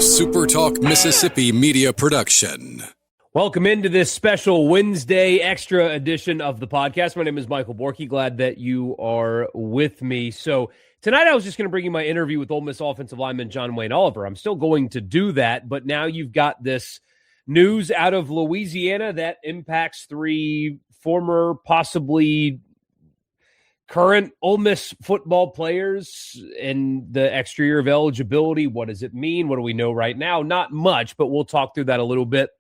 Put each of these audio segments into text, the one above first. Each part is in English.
SuperTalk Mississippi media production. Welcome into this special Wednesday extra edition of the podcast. My name is Michael Borky. Glad that you are with me. So tonight I was just going to bring you my interview with Ole Miss offensive lineman John Wayne Oliver. I'm still going to do that, but now you've got this news out of Louisiana that impacts three former, possibly current Ole Miss football players and the extra year of eligibility. What does it mean? What do we know right now? Not much, but we'll talk through that a little bit.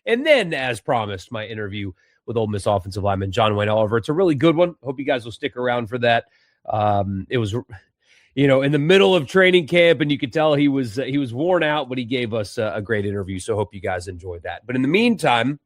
And then, as promised, my interview with Ole Miss offensive lineman John Wayne Oliver. It's a really good one. Hope you guys will stick around for that. It was, in the middle of training camp, and you could tell he was worn out, but he gave us a great interview. So hope you guys enjoyed that. But in the meantime,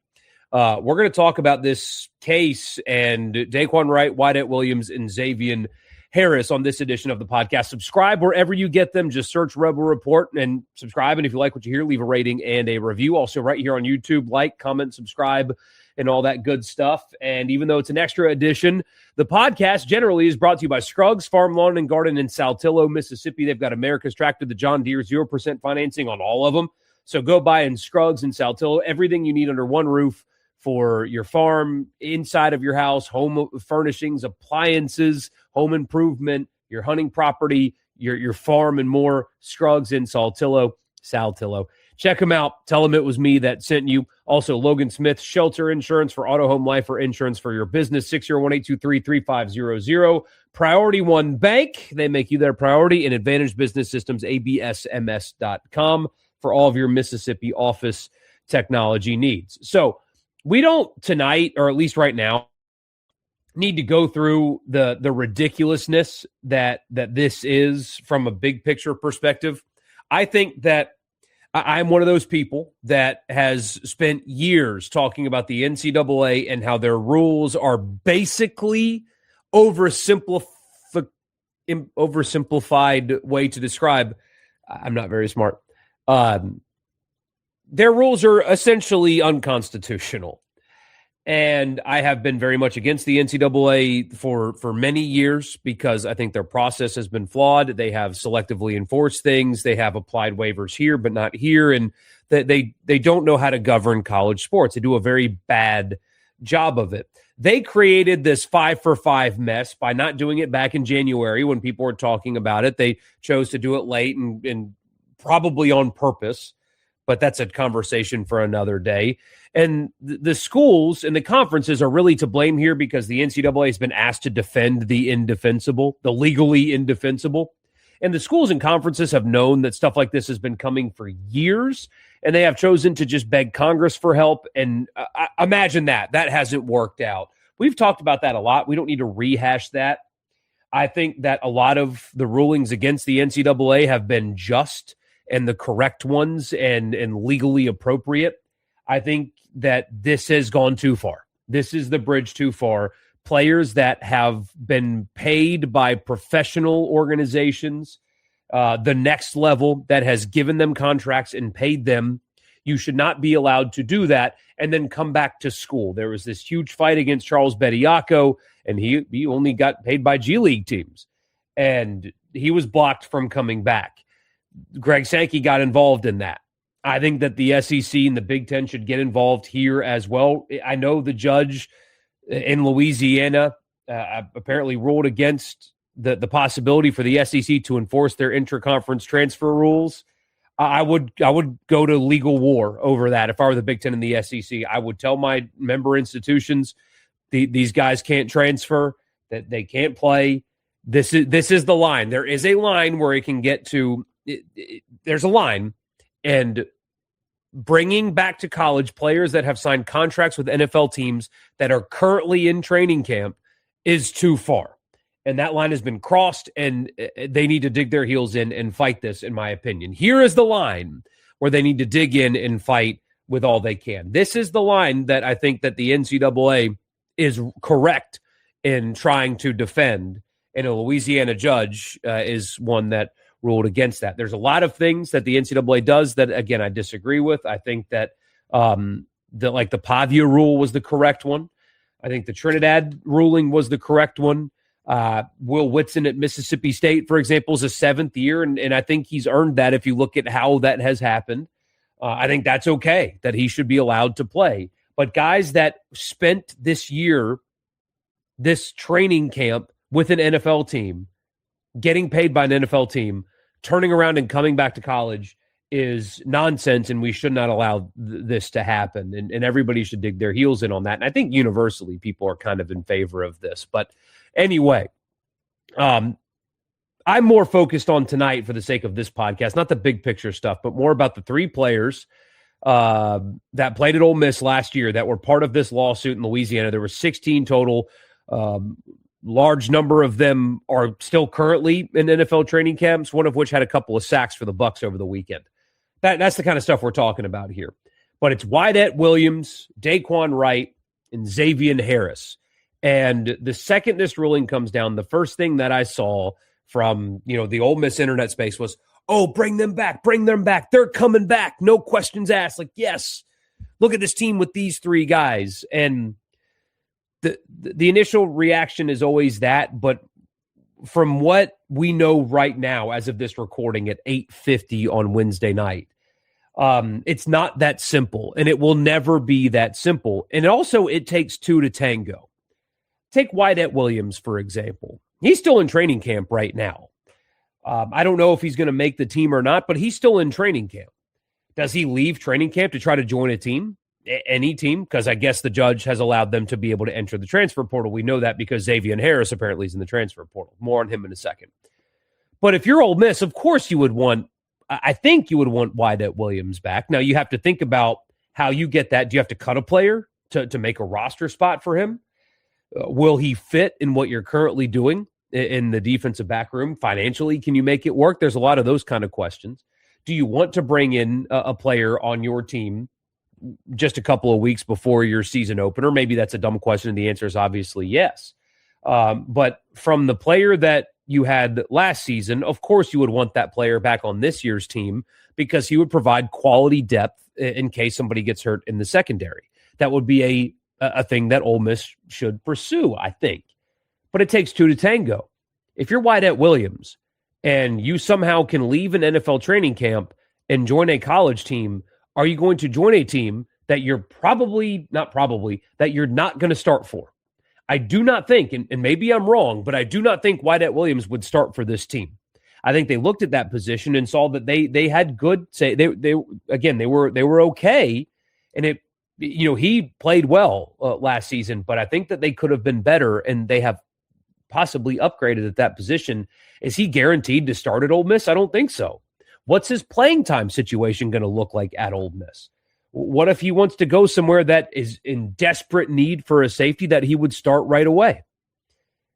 we're going to talk about this case and Daquan Wright, Wyatt Williams, and Xavier Harris on this edition of the podcast. Subscribe wherever you get them. Just search Rebel Report and subscribe. And if you like what you hear, leave a rating and a review. Also right here on YouTube, like, comment, subscribe, and all that good stuff. And even though it's an extra edition, the podcast generally is brought to you by Scruggs Farm, Lawn, and Garden in Saltillo, Mississippi. They've got America's tractor, the John Deere, 0% financing on all of them. So go buy in Scruggs in Saltillo. Everything you need under one roof for your farm, inside of your house, home furnishings, appliances, home improvement, your hunting property, your farm, and more. Scruggs in Saltillo. Check them out. Tell them it was me that sent you. Also, Logan Smith, Shelter Insurance for auto, home, life, or insurance for your business. 601-823-3500. Priority One Bank. They make you their priority. And Advantage Business Systems, absms.com for all of your Mississippi office technology needs. So we don't tonight, or at least right now, need to go through the ridiculousness that this is from a big picture perspective. I think that I'm one of those people that has spent years talking about the NCAA and how their rules are basically oversimplified way to describe. I'm not very smart. Their rules are essentially unconstitutional. And I have been very much against the NCAA for many years because I think their process has been flawed. They have selectively enforced things. They have applied waivers here, but not here. And they don't know how to govern college sports. They do a very bad job of it. They created this 5-for-5 mess by not doing it back in January when people were talking about it. They chose to do it late and probably on purpose. But that's a conversation for another day. And the schools and the conferences are really to blame here because the NCAA has been asked to defend the indefensible, the legally indefensible. And the schools and conferences have known that stuff like this has been coming for years, and they have chosen to just beg Congress for help. And imagine that hasn't worked out. We've talked about that a lot. We don't need to rehash that. I think that a lot of the rulings against the NCAA have been just and the correct ones and legally appropriate. I think that this has gone too far. This is the bridge too far. Players that have been paid by professional organizations, the next level that has given them contracts and paid them, you should not be allowed to do that and then come back to school. There was this huge fight against Charles Bediako, and he only got paid by G League teams, and he was blocked from coming back. Greg Sankey got involved in that. I think that the SEC and the Big Ten should get involved here as well. I know the judge in Louisiana apparently ruled against the possibility for the SEC to enforce their interconference transfer rules. I would go to legal war over that if I were the Big Ten and the SEC. I would tell my member institutions these guys can't transfer, that they can't play. This is the line. There is a line where it can get to. There's a line, and bringing back to college players that have signed contracts with NFL teams that are currently in training camp is too far. And that line has been crossed, and they need to dig their heels in and fight this, in my opinion. Here is the line where they need to dig in and fight with all they can. This is the line that I think that the NCAA is correct in trying to defend, and a Louisiana judge is one that ruled against that. There's a lot of things that the NCAA does that, again, I disagree with. I think that the Pavia rule was the correct one. I think the Trinidad ruling was the correct one. Will Whitson at Mississippi State, for example, is a 7th year, and I think he's earned that if you look at how that has happened. I think that's okay, that he should be allowed to play. But guys that spent this year, this training camp with an NFL team, getting paid by an NFL team, turning around and coming back to college is nonsense, and we should not allow this to happen. And everybody should dig their heels in on that. And I think universally people are kind of in favor of this. But anyway, I'm more focused on tonight for the sake of this podcast, not the big picture stuff, but more about the 3 players that played at Ole Miss last year that were part of this lawsuit in Louisiana. There were 16 total. Large number of them are still currently in NFL training camps, one of which had a couple of sacks for the Bucs over the weekend. That's the kind of stuff we're talking about here. But it's Wyatt Williams, Daquan Wright, and Xavier Harris. And the second this ruling comes down, the first thing that I saw from the Ole Miss internet space was, oh, bring them back. They're coming back. No questions asked. Like, yes, look at this team with these 3 guys. And the initial reaction is always that, but from what we know right now, as of this recording at 8:50 on Wednesday night, it's not that simple, and it will never be that simple. And also, it takes 2 to tango. Take Wyatt Williams, for example. He's still in training camp right now. I don't know if he's going to make the team or not, but he's still in training camp. Does he leave training camp to try to join a team? Any team? Because I guess the judge has allowed them to be able to enter the transfer portal. We know that because Xavier Harris apparently is in the transfer portal. More on him in a second. But if you're Ole Miss, of course you would want, I think you would want Wyatt Williams back. Now you have to think about how you get that. Do you have to cut a player to make a roster spot for him? Will he fit in what you're currently doing in the defensive back room? Financially, can you make it work? There's a lot of those kind of questions. Do you want to bring in a player on your team just a couple of weeks before your season opener? Maybe that's a dumb question, and the answer is obviously yes. But from the player that you had last season, of course you would want that player back on this year's team because he would provide quality depth in case somebody gets hurt in the secondary. That would be a thing that Ole Miss should pursue, I think. But it takes 2 to tango. If you're Wyatt Williams and you somehow can leave an NFL training camp and join a college team, are you going to join a team that you're that you're not going to start for? I do not think, and maybe I'm wrong, but I do not think Wyatt Williams would start for this team. I think they looked at that position and saw that they had good, say they were okay, and he played well last season, but I think that they could have been better, and they have possibly upgraded at that position. Is he guaranteed to start at Ole Miss? I don't think so. What's his playing time situation going to look like at Ole Miss? What if he wants to go somewhere that is in desperate need for a safety that he would start right away?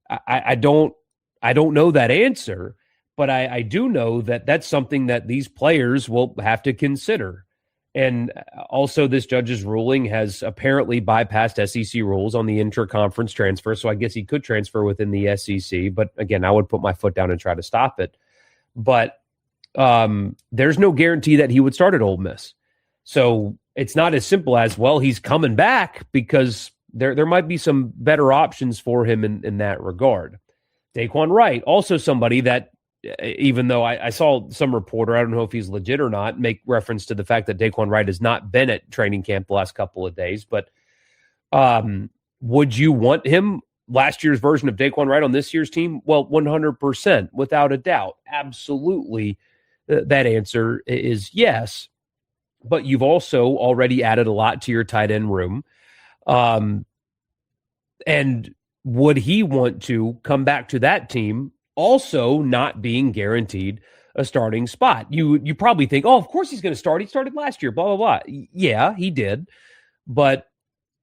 I don't know that answer, but I do know that that's something that these players will have to consider. And also, this judge's ruling has apparently bypassed SEC rules on the intra-conference transfer, so I guess he could transfer within the SEC. But again, I would put my foot down and try to stop it. But there's no guarantee that he would start at Ole Miss. So it's not as simple as, well, he's coming back, because there might be some better options for him in that regard. Daquan Wright, also somebody that, even though I saw some reporter, I don't know if he's legit or not, make reference to the fact that Daquan Wright has not been at training camp the last couple of days. But would you want him, last year's version of Daquan Wright, on this year's team? Well, 100%, without a doubt. Absolutely. That answer is yes. But you've also already added a lot to your tight end room. And would he want to come back to that team also not being guaranteed a starting spot? You probably think, oh, of course he's going to start. He started last year, blah, blah, blah. Yeah, he did. But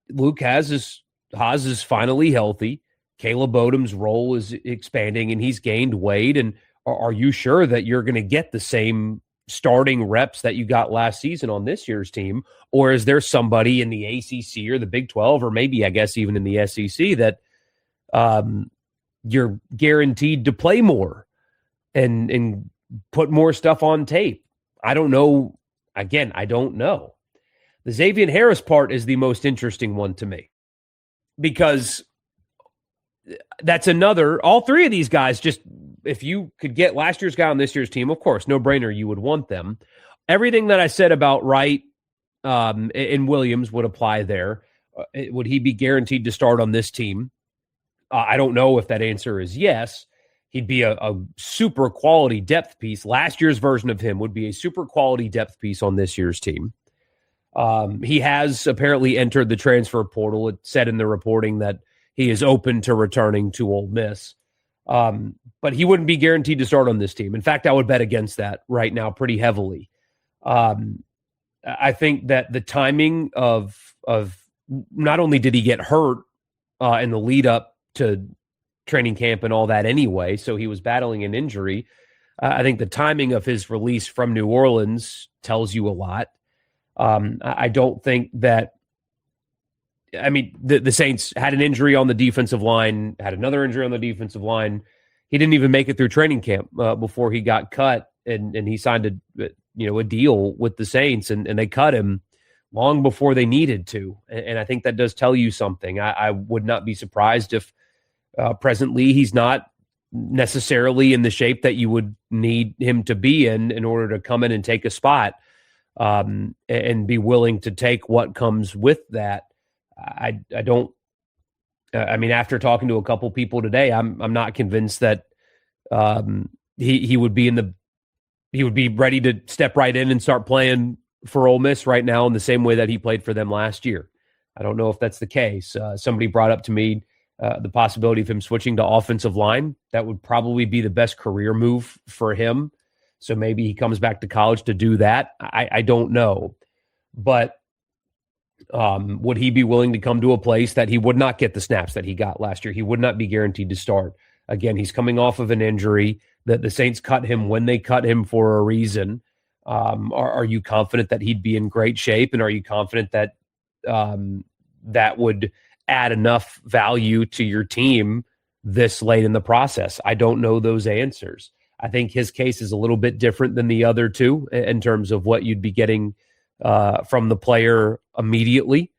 Luke Haas is finally healthy. Caleb Odom's role is expanding, and he's gained weight. And are you sure that you're going to get the same starting reps that you got last season on this year's team? Or is there somebody in the ACC or the Big 12, or maybe, I guess, even in the SEC that you're guaranteed to play more and put more stuff on tape? I don't know. Again, I don't know. The Xavier Harris part is the most interesting one to me, because that's another. All three of these guys, just if you could get last year's guy on this year's team, of course, no brainer, you would want them. Everything that I said about Wright and Williams would apply there. Would he be guaranteed to start on this team? I don't know if that answer is yes. He'd be a super quality depth piece. Last year's version of him would be a super quality depth piece on this year's team. He has apparently entered the transfer portal. It said in the reporting that he is open to returning to Ole Miss. But he wouldn't be guaranteed to start on this team. In fact, I would bet against that right now pretty heavily. I think that the timing of not only did he get hurt in the lead up to training camp and all that anyway, so he was battling an injury. I think the timing of his release from New Orleans tells you a lot. I don't think that, I mean, the Saints had an injury on the defensive line, had another injury on the defensive line. He didn't even make it through training camp before he got cut, and he signed a deal with the Saints, and they cut him long before they needed to. And I think that does tell you something. I would not be surprised if presently he's not necessarily in the shape that you would need him to be in order to come in and take a spot and be willing to take what comes with that. I don't. I mean, after talking to a couple people today, I'm not convinced that he would be ready to step right in and start playing for Ole Miss right now in the same way that he played for them last year. I don't know if that's the case. Somebody brought up to me the possibility of him switching to offensive line. That would probably be the best career move for him. So maybe he comes back to college to do that. I don't know. But would he be willing to come to a place that he would not get the snaps that he got last year? He would not be guaranteed to start. Again, he's coming off of an injury that the Saints cut him when they cut him for a reason. Are you confident that he'd be in great shape? And are you confident that that would add enough value to your team this late in the process? I don't know those answers. I think his case is a little bit different than the other two in terms of what you'd be getting from the player immediately.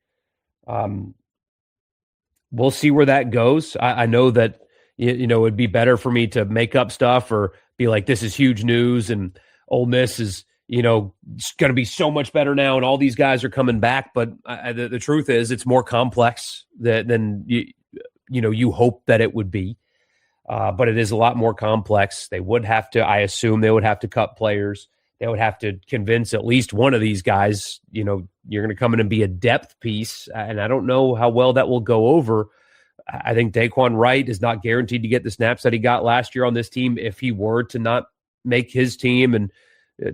We'll see where that goes. I know that, it'd be better for me to make up stuff or be like, this is huge news and Ole Miss is, going to be so much better now and all these guys are coming back. But the truth is it's more complex than you hope that it would be. But it is a lot more complex. They would have to, I assume they would have to cut players. They would have to convince at least one of these guys, you're going to come in and be a depth piece. And I don't know how well that will go over. I think Daquan Wright is not guaranteed to get the snaps that he got last year on this team if he were to not make his team and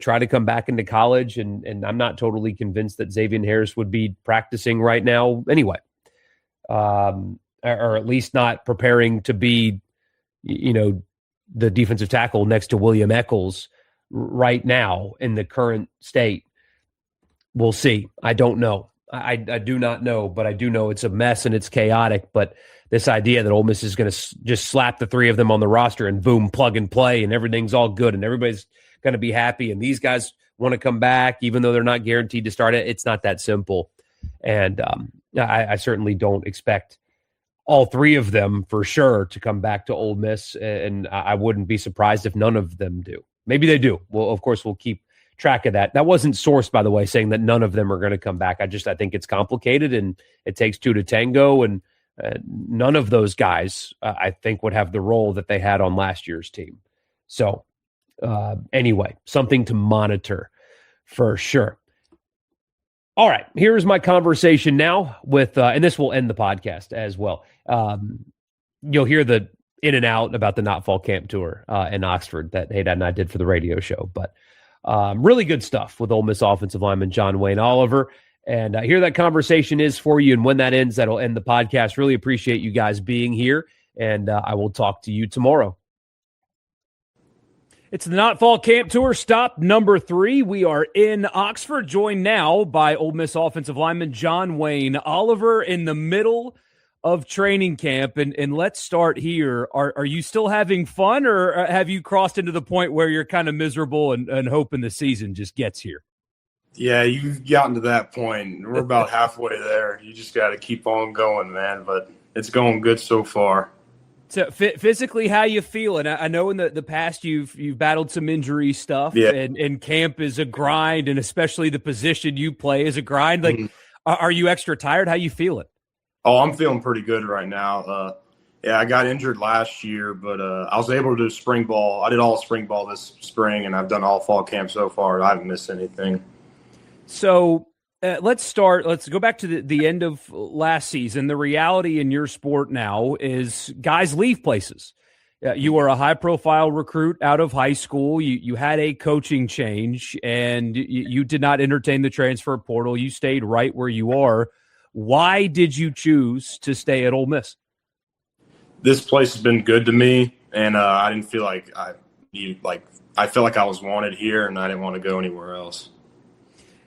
try to come back into college. And I'm not totally convinced that Xavier Harris would be practicing right now anyway, or at least not preparing to be, the defensive tackle next to William Eccles right now in the current state. We'll see. I don't know. I do not know, but I do know it's a mess and it's chaotic. But this idea that Ole Miss is going to just slap the three of them on the roster and boom, plug and play, and everything's all good and everybody's going to be happy and these guys want to come back even though they're not guaranteed to start it. It's not that simple. And I certainly don't expect all three of them for sure to come back to Ole Miss, and I wouldn't be surprised if none of them do. Maybe they do. Well, of course, we'll keep track of that. That wasn't sourced, by the way, saying that none of them are going to come back. I think it's complicated and it takes two to tango, and none of those guys, I think, would have the role that they had on last year's team. So anyway, something to monitor for sure. All right, here's my conversation now with, and this will end the podcast as well. You'll hear the in and out about the Not Fall Camp Tour in Oxford that Haydad and I did for the radio show. But really good stuff with Ole Miss offensive lineman John Wayne Oliver. And here that conversation is for you. And when that ends, that'll end the podcast. Really appreciate you guys being here. And I will talk to you tomorrow. It's the Not Fall Camp Tour, stop number 3. We are in Oxford, joined now by Ole Miss offensive lineman John Wayne Oliver in the middle of training camp. And let's start here. Are you still having fun, or have you crossed into the point where you're kind of miserable and hoping the season just gets here? Yeah, you've gotten to that point. We're about halfway there. You just got to keep on going, man. But it's going good so far. So physically, how you feeling? I know in the past you've battled some injury stuff, Yeah. and camp is a grind, and especially the position you play is a grind. Like, are you extra tired? How you feeling? Oh, I'm feeling pretty good right now. Yeah, I got injured last year, but I was able to do spring ball. I did all spring ball this spring, and I've done all fall camp so far. I haven't missed anything. So let's go back to the end of last season. The reality in your sport now is guys leave places. You were a high-profile recruit out of high school. You had a coaching change, and you did not entertain the transfer portal. You stayed right where you are. Why did you choose to stay at Ole Miss? This place has been good to me, and I didn't feel like I felt like I was wanted here, and I didn't want to go anywhere else.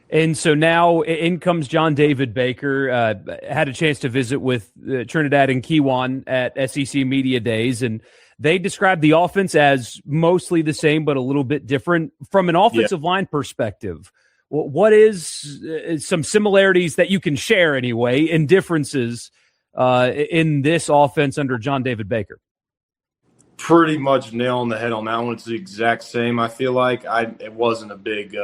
And so now in comes John David Baker. Had a chance to visit with Trinidad and Kiwan at SEC Media Days, and they described the offense as mostly the same but a little bit different. From an offensive line perspective, what is some similarities that you can share anyway and differences in this offense under John David Baker? Pretty much nail on the head on that one. It's the exact same. I feel like it wasn't a big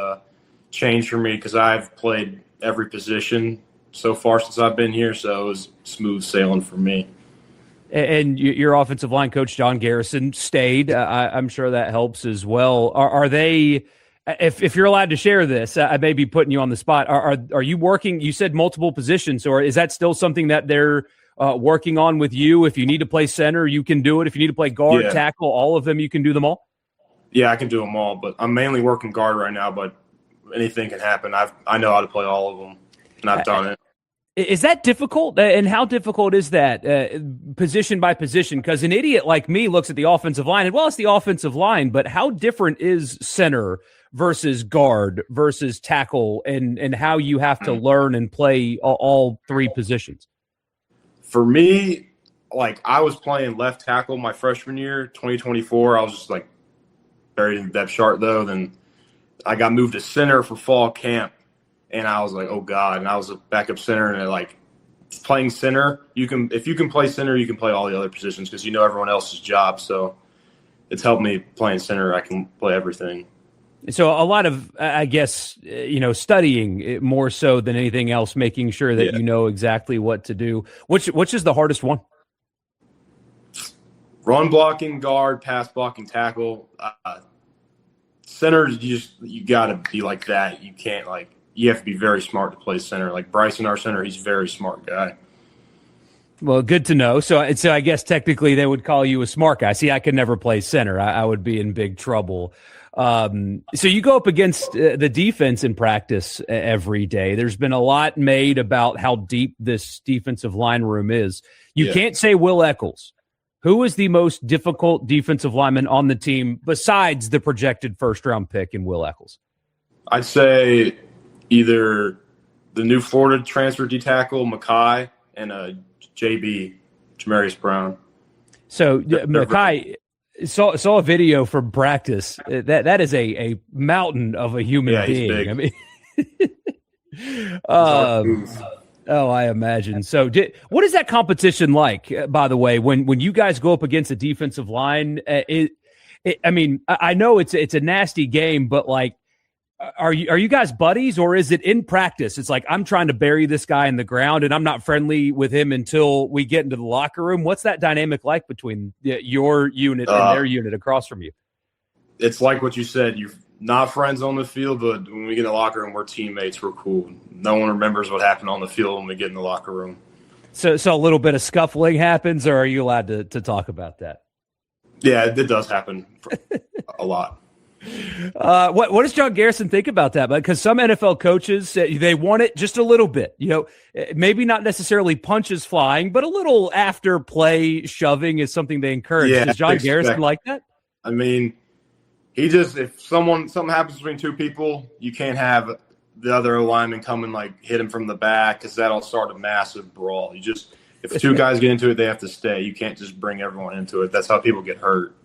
change for me because I've played every position so far since I've been here, so it was smooth sailing for me. And your offensive line coach, John Garrison, stayed. I'm sure that helps as well. Are they, if you're allowed to share this, I may be putting you on the spot. Are you working, you said multiple positions, or is that still something that they're working on with you? If you need to play center, you can do it. If you need to play guard, tackle, all of them, you can do them all? Yeah, I can do them all, but I'm mainly working guard right now, but anything can happen. I know how to play all of them, and I've done it. Is that difficult? And how difficult is that position by position? Because an idiot like me looks at the offensive line, and, well, it's the offensive line, but how different is center versus guard versus tackle, and how you have to learn and play all three positions? For me, like, I was playing left tackle my freshman year, 2024. I was just, like, buried in the depth chart, though. Then I got moved to center for fall camp, and I was like, oh, God. And I was a backup center, and, like, playing center, if you can play center, you can play all the other positions because you know everyone else's job. So it's helped me playing center. I can play everything. So a lot of, I guess, studying more so than anything else, making sure that you know exactly what to do. Which is the hardest one? Run blocking, guard, pass blocking, tackle. Center, you got to be like that. You can't, like, you have to be very smart to play center. Like Bryson, our center, he's a very smart guy. Well, good to know. So I guess technically they would call you a smart guy. See, I could never play center. I would be in big trouble. So you go up against the defense in practice every day. There's been a lot made about how deep this defensive line room is. You can't say Will Eccles. Who is the most difficult defensive lineman on the team besides the projected first-round pick in Will Eccles? I'd say either the new Florida transfer D-tackle, Mackay, and JB, Jamarius Brown. So Mackay saw a video from practice. That is a mountain of a human being. He's big. I mean, I imagine. So what is that competition like, by the way, when you guys go up against a defensive line? I mean, I know it's a nasty game, but, like, are you guys buddies, or is it in practice? It's like, I'm trying to bury this guy in the ground, and I'm not friendly with him until we get into the locker room. What's that dynamic like between your unit and their unit across from you? It's like what you said. You're not friends on the field, but when we get in the locker room, we're teammates. We're cool. No one remembers what happened on the field when we get in the locker room. So a little bit of scuffling happens, or are you allowed to talk about that? Yeah, it does happen a lot. What does John Garrison think about that? Because some NFL coaches, they want it just a little bit, maybe not necessarily punches flying, but a little after play shoving is something they encourage. Does John Garrison like that? I mean, if something happens between two people, you can't have the other lineman come and, like, hit him from the back, because that'll start a massive brawl. If two guys get into it, they have to stay. You can't just bring everyone into it. That's how people get hurt.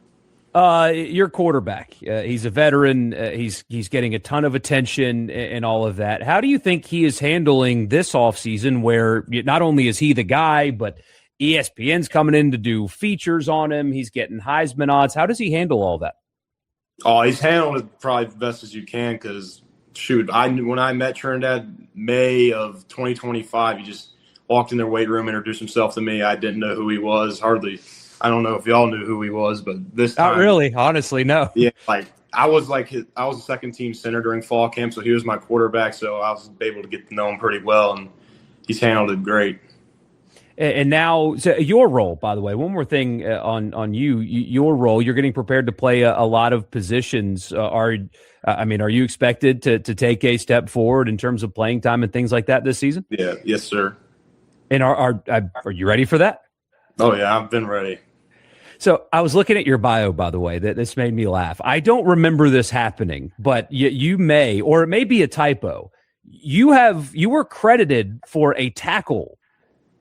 Your quarterback, he's a veteran. He's getting a ton of attention and all of that. How do you think he is handling this offseason, where not only is he the guy, but ESPN's coming in to do features on him. He's getting Heisman odds. How does he handle all that? Oh, he's handled it probably the best as you can because, shoot, when I met Trinidad May of 2025, he just walked in their weight room, introduced himself to me. I didn't know who he was, hardly. I don't know if y'all knew who he was, but this time. Not really, honestly, no. Yeah, I was a second team center during fall camp, so he was my quarterback, so I was able to get to know him pretty well, and he's handled it great. And now, so your role, by the way, one more thing on your role. You're getting prepared to play a lot of positions. Are you expected to take a step forward in terms of playing time and things like that this season? Yeah, yes, sir. And are you ready for that? Oh yeah, I've been ready. So I was looking at your bio, by the way. That this made me laugh. I don't remember this happening, but you may, or it may be a typo. You were credited for a tackle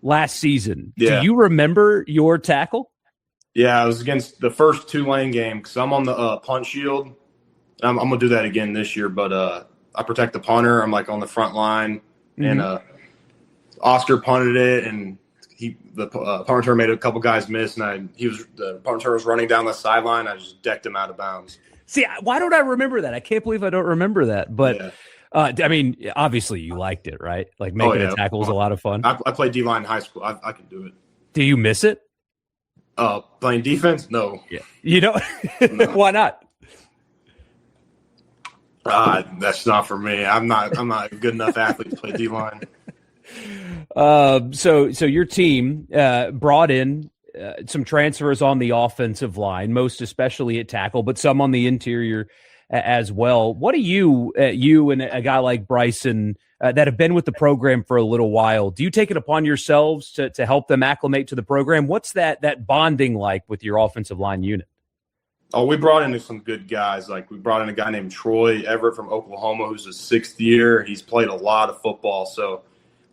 last season. Yeah. Do you remember your tackle? Yeah, I was against the first Tulane game because I'm on the punt shield. I'm going to do that again this year, but I protect the punter. I'm on the front line, and Oscar punted it, and the punter made a couple guys miss, and the punter was running down the sideline. I just decked him out of bounds. See, why don't I remember that? I can't believe I don't remember that, but yeah. Obviously you liked it, right? Making a tackle was a lot of fun. I played D-line in high school. I could do it. Do you miss it? Playing defense? No. Yeah. You know, no. Why not? That's not for me. I'm not a good enough athlete to play D-line. So your team brought in some transfers on the offensive line, most especially at tackle, but some on the interior as well. What do you and a guy like Bryson that have been with the program for a little while, do you take it upon yourselves to help them acclimate to the program? What's that bonding like with your offensive line unit? Oh, we brought in some good guys. We brought in a guy named Troy Everett from Oklahoma, who's his 6th year. He's played a lot of football. So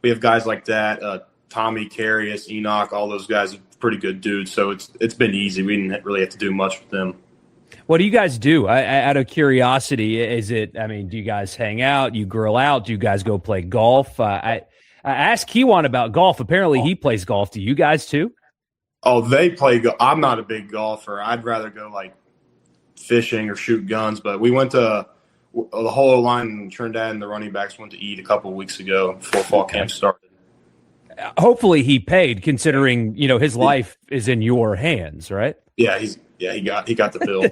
we have guys like that. Tommy, Carius, Enoch, all those guys are pretty good dudes. So it's been easy. We didn't really have to do much with them. What do you guys do? Out of curiosity, do you guys hang out? You grill out? Do you guys go play golf? I asked Kewan about golf. Apparently he plays golf. Do you guys too? Oh, they play I'm not a big golfer. I'd rather go fishing or shoot guns, but we went to the whole line in Trinidad and the running backs went to eat a couple of weeks ago before fall camp started. Hopefully he paid, considering his life is in your hands, right? Yeah, he got the bill.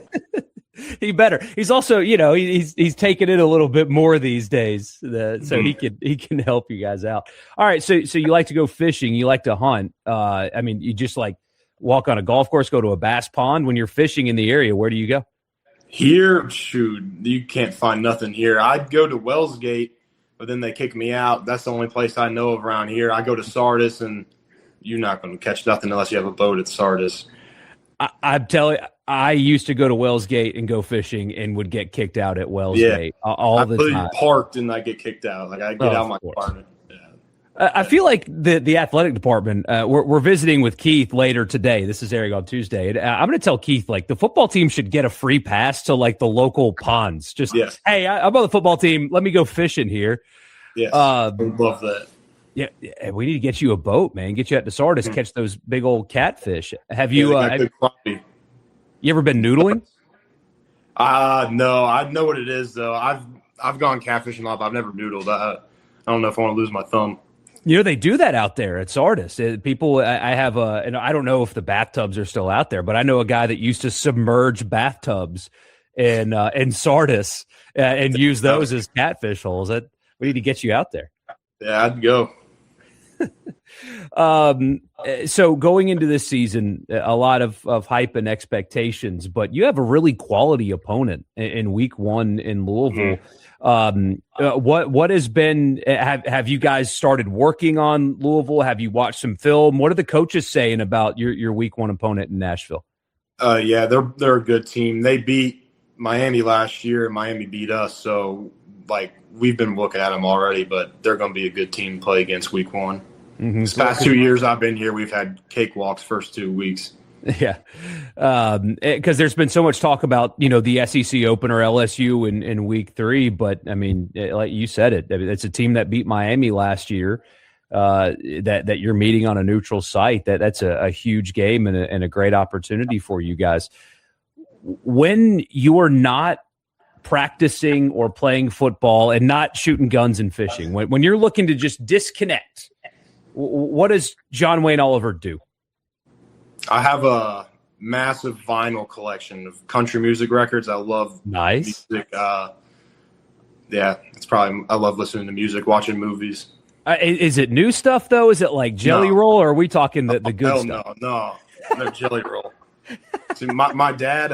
He better. He's also he's taking it a little bit more these days, so he can help you guys out. All right, so you like to go fishing, you like to hunt. You just walk on a golf course, go to a bass pond. When you're fishing in the area, where do you go? Here, shoot, you can't find nothing here. I'd go to Wells Gate, but then they kick me out. That's the only place I know of around here. I go to Sardis, and you're not going to catch nothing unless you have a boat at Sardis. I'm telling you, I used to go to Wells Gate and go fishing and would get kicked out at Wells Gate all the time. I parked and I get kicked out. I get out of my apartment. I feel like the athletic department, we're visiting with Keith later today. This is airing on Tuesday. And I'm going to tell Keith, the football team should get a free pass to the local ponds. Just, hey, I'm on the football team. Let me go fishing here. Yes, I love that. Yeah, we need to get you a boat, man. Get you out to Sardis, catch those big old catfish. Have you? You ever been noodling? No, I know what it is though. I've gone catfishing a lot, but I've never noodled. I don't know if I want to lose my thumb. They do that out there at Sardis. People, I have and I don't know if the bathtubs are still out there, but I know a guy that used to submerge bathtubs in Sardis and use those as catfish holes. We need to get you out there. Yeah, I'd go. So going into this season, a lot of hype and expectations, but you have a really quality opponent in week 1 in Louisville. What has been, have you guys started working on Louisville? Have you watched some film? What are the coaches saying about your week 1 opponent in Nashville? Yeah, they're a good team. They beat Miami last year and Miami beat us. So we've been looking at them already, but they're going to be a good team to play against week 1. Mm-hmm. This past 2 years I've been here, we've had cakewalks first 2 weeks. Yeah. Because there's been so much talk about, the SEC opener LSU in week 3, but like you said it's a team that beat Miami last year. that you're meeting on a neutral site. That's a huge game and a great opportunity for you guys. When you are not practicing or playing football and not shooting guns and fishing, when you're looking to just disconnect, what does John Wayne Oliver do? I have a massive vinyl collection of country music records. I love music. Yeah, it's probably, I love listening to music, watching movies. Is it new stuff though? Is it like Jelly Roll, or are we talking the good stuff? No Jelly Roll. See, my dad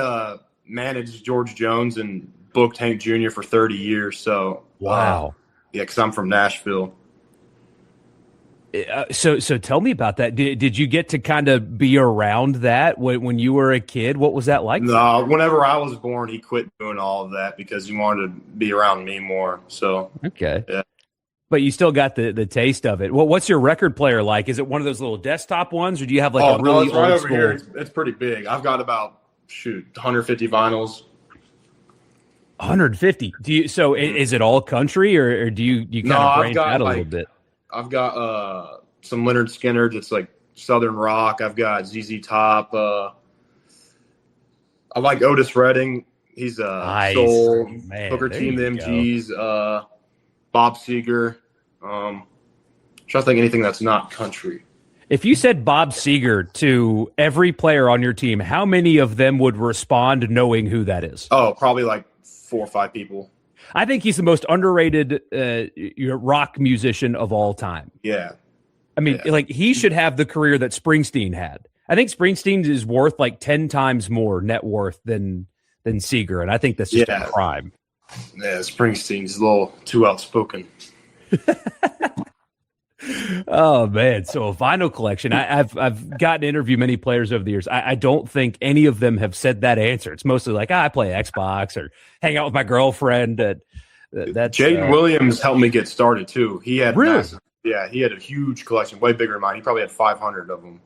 managed George Jones and booked Hank Jr. for 30 years. So wow, yeah, because I'm from Nashville. So tell me about that. Did you get to kind of be around that when you were a kid? What was that like? No, whenever I was born, he quit doing all of that because he wanted to be around me more. So okay, yeah. But you still got the taste of it. Well, what's your record player like? Is it one of those little desktop ones, or do you have like a really it's right old over school? here. It's pretty big. I've got about 150 vinyls. 150. Is it all country, or do you kind of branch out a little bit? I've got some Leonard Skinner, that's like Southern rock. I've got ZZ Top. I like Otis Redding. He's nice. soul. Man, Booker T and the MGs. Bob Seger. Trying to think anything that's not country. If you said Bob Seger to every player on your team, how many of them would respond knowing who that is? Oh, probably like 4 or 5 people. I think he's the most underrated rock musician of all time. Yeah. I mean, like he should have the career that Springsteen had. I think Springsteen is worth like 10 times more net worth than Seger, and I think that's just a crime. Yeah, Springsteen's a little too outspoken. Oh man! So a vinyl collection. I've gotten to interview many players over the years. I don't think any of them have said that answer. It's mostly like I play Xbox or hang out with my girlfriend. That's Jaden Williams helped me get started too. He had really, he had a huge collection, way bigger than mine. He probably had 500 of them.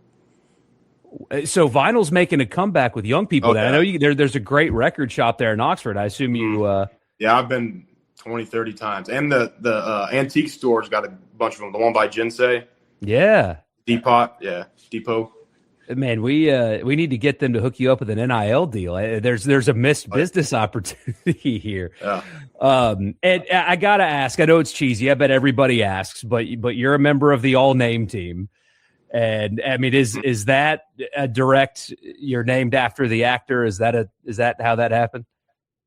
So vinyl's making a comeback with young people. Okay. I know there's a great record shop there in Oxford. I assume you. Yeah, I've been 20, 30 times. And the antique store's got a bunch of them. The one by Jinsei. Yeah. Depot. Yeah, Depot. Man, we need to get them to hook you up with an NIL deal. There's a missed business opportunity here. Yeah. And I got to ask, I know it's cheesy. I bet everybody asks, but you're a member of the all-name team. And I mean, is that a direct, you're named after the actor? Is that how that happened?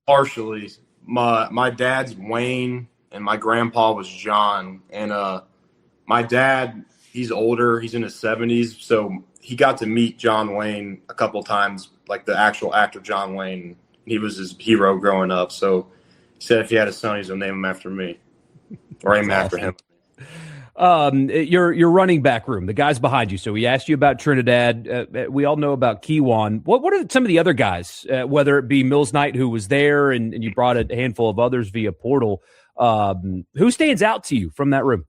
Partially. My dad's Wayne and my grandpa was John. And my dad, he's older. He's in his 70s. So he got to meet John Wayne a couple times, like the actual actor John Wayne. He was his hero growing up. So he said if he had a son, he's going to name him after me. Or name him after him. Your running back room, the guys behind you. So we asked you about Trinidad. We all know about Keywan. What are some of the other guys, whether it be Mills Knight, who was there, and you brought a handful of others via portal. Who stands out to you from that room?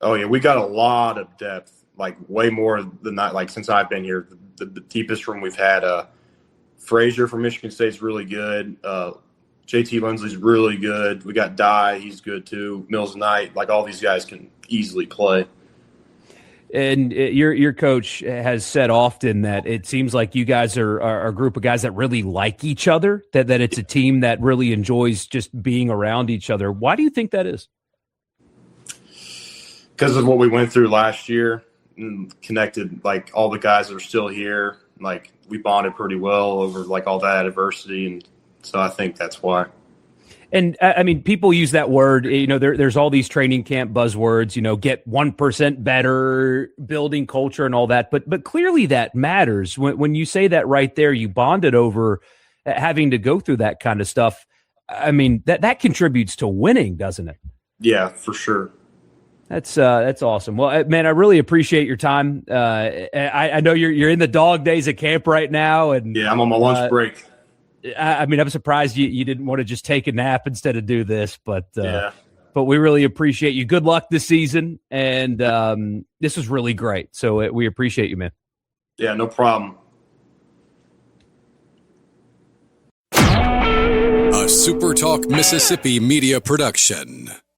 Oh, yeah, we got a lot of depth, like way more than that. Like since I've been here, the deepest room we've had. Frazier from Michigan State's really good. JT Lindsley's really good. We got Dye, he's good too. Mills Knight, like all these guys can easily play. And your coach has said often that it seems like you guys are a group of guys that really like each other, that it's a team that really enjoys just being around each other. Why do you think that is? Because of what we went through last year and connected, like all the guys that are still here, like we bonded pretty well over like all that adversity. And so I think that's why. And I mean, people use that word, there's all these training camp buzzwords, get 1% better, building culture and all that. But clearly that matters. When you say that right there, you bonded over having to go through that kind of stuff. I mean, that contributes to winning, doesn't it? Yeah, for sure. That's awesome. Well, man, I really appreciate your time. I know you're in the dog days of camp right now. And yeah, I'm on my lunch break. I mean, I'm surprised you didn't want to just take a nap instead of do this, but we really appreciate you. Good luck this season, and this was really great. So we appreciate you, man. Yeah, no problem. A SuperTalk Mississippi media production.